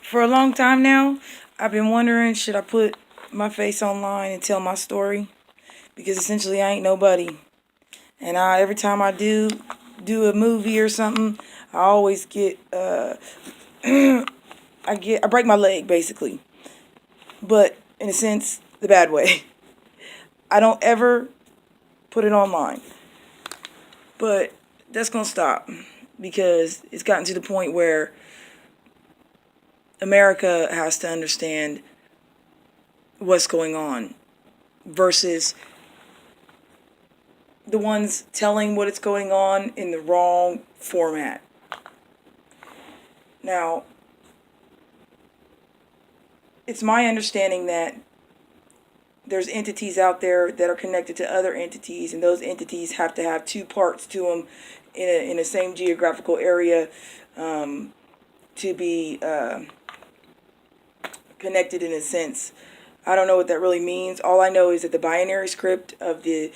For a long time now, I've been wondering, should I put my face online and tell my story? Because essentially I ain't nobody. And every time I do a movie or something, I always get I break my leg basically. But in a sense, the bad way. I don't ever put it online. But that's gonna stop because it's gotten to the point where America has to understand what's going on versus the ones telling what is going on in the wrong format. Now, it's my understanding that there's entities out there that are connected to other entities, and those entities have to have two parts to them in the same geographical area to be connected in a sense. I don't know what that really means. All I know is that the binary script of the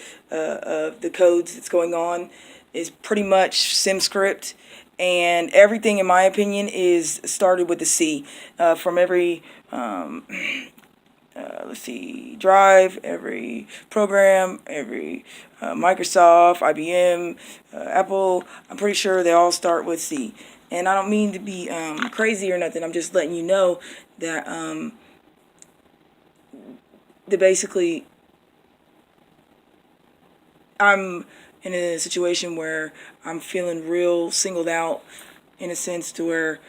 codes that's going on is pretty much sim script, and everything, in my opinion, is started with the C. From every let's see, Drive, every program, every Microsoft, IBM, Apple. I'm pretty sure they all start with C. And I don't mean to be crazy or nothing. I'm just letting you know that basically I'm in a situation where I'm feeling real singled out in a sense to where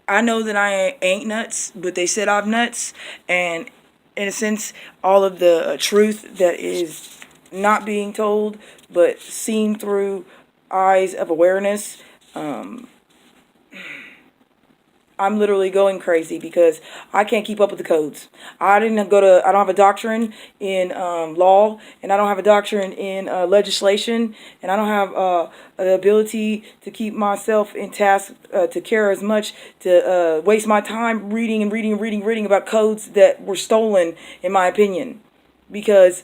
I know that I ain't nuts, but they said I'm nuts. And in a sense, all of the truth that is not being told, but seen through eyes of awareness, I'm literally going crazy because I can't keep up with the codes. I don't have a doctrine in law, and I don't have a doctrine in legislation, and I don't have the ability to keep myself in task to care as much to waste my time reading about codes that were stolen, in my opinion. Because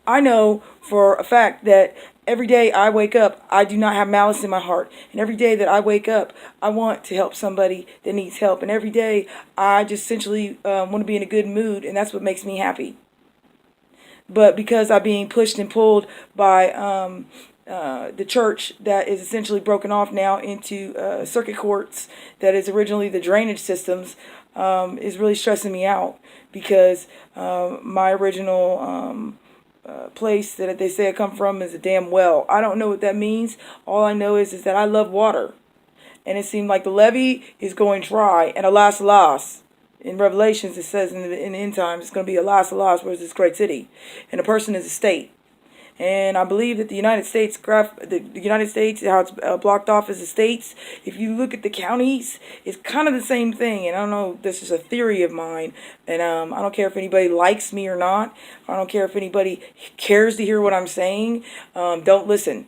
I know for a fact that every day I wake up, I do not have malice in my heart. And every day that I wake up, I want to help somebody that needs help. And every day, I just essentially want to be in a good mood, and that's what makes me happy. But because I'm being pushed and pulled by the church that is essentially broken off now into circuit courts that is originally the drainage systems, is really stressing me out because my original place that they say I come from is a damn well. I don't know what that means. All I know is that I love water. And it seemed like the levee is going dry. And alas. In Revelations, it says in the end times, it's going to be alas, where's this great city? And a person is a state. And I believe that the United States, how it's blocked off as the states, if you look at the counties, it's kind of the same thing. And I don't know, this is a theory of mine. And I don't care if anybody likes me or not. I don't care if anybody cares to hear what I'm saying. Don't listen.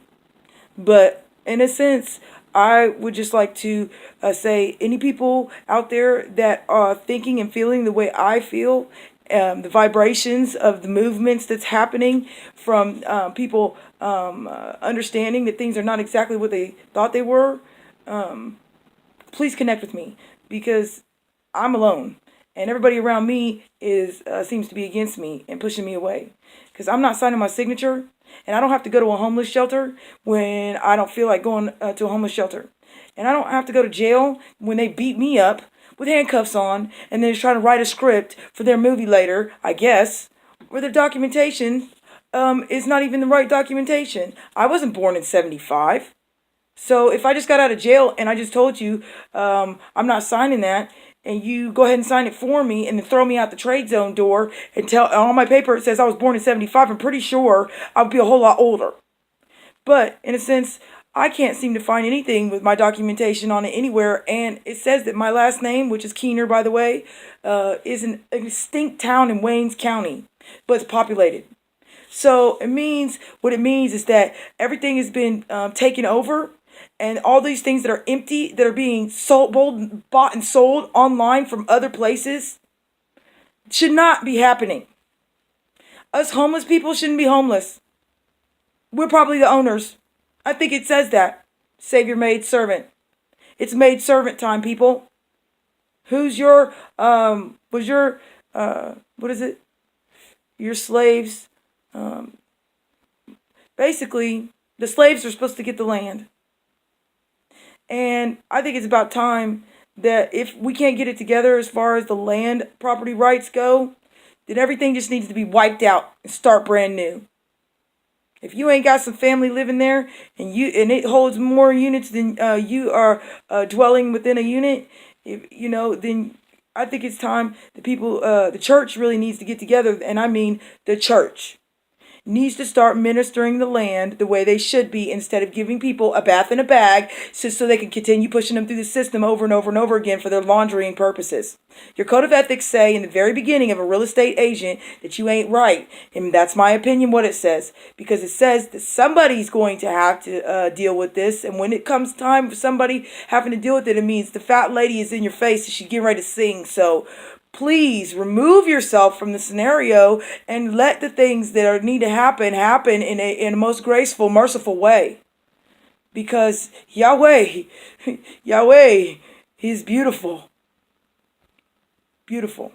But in a sense, I would just like to say, any people out there that are thinking and feeling the way I feel, the vibrations of the movements that's happening from people understanding that things are not exactly what they thought they were, please connect with me because I'm alone. And everybody around me seems to be against me and pushing me away. Because I'm not signing my signature. And I don't have to go to a homeless shelter when I don't feel like going to a homeless shelter. And I don't have to go to jail when they beat me up with handcuffs on and then try to write a script for their movie later, I guess, where their documentation is not even the right documentation. I wasn't born in 75. So if I just got out of jail and I just told you I'm not signing that, and you go ahead and sign it for me and then throw me out the trade zone door and tell on my paper it says I was born in 75, I'm pretty sure I would be a whole lot older. But in a sense, I can't seem to find anything with my documentation on it anywhere, and it says that my last name, which is Keener, by the way, is an extinct town in Waynes County, but it's populated. So what it means is that everything has been taken over, and all these things that are empty, that are being bought and sold online from other places, should not be happening. Us homeless people shouldn't be homeless. We're probably the owners. I think it says that. Savior, maid, servant. It's maid servant time, people. Who's your was your what is it? Your slaves. Um, Basically, the slaves are supposed to get the land. And I think it's about time that if we can't get it together as far as the land property rights go, then everything just needs to be wiped out and start brand new. If you ain't got some family living there and it holds more units than you are dwelling within a unit, if you know, then I think it's time the church really needs to get together, and I mean the church needs to start ministering the land the way they should be instead of giving people a bath in a bag so they can continue pushing them through the system over and over and over again for their laundering purposes. Your code of ethics say in the very beginning of a real estate agent that you ain't right. And that's my opinion what it says. Because it says that somebody's going to have to deal with this. And when it comes time for somebody having to deal with it, it means the fat lady is in your face and she's getting ready to sing. So please remove yourself from the scenario and let the things that need to happen in a most graceful, merciful way. Because Yahweh, Yahweh, He's beautiful. Beautiful.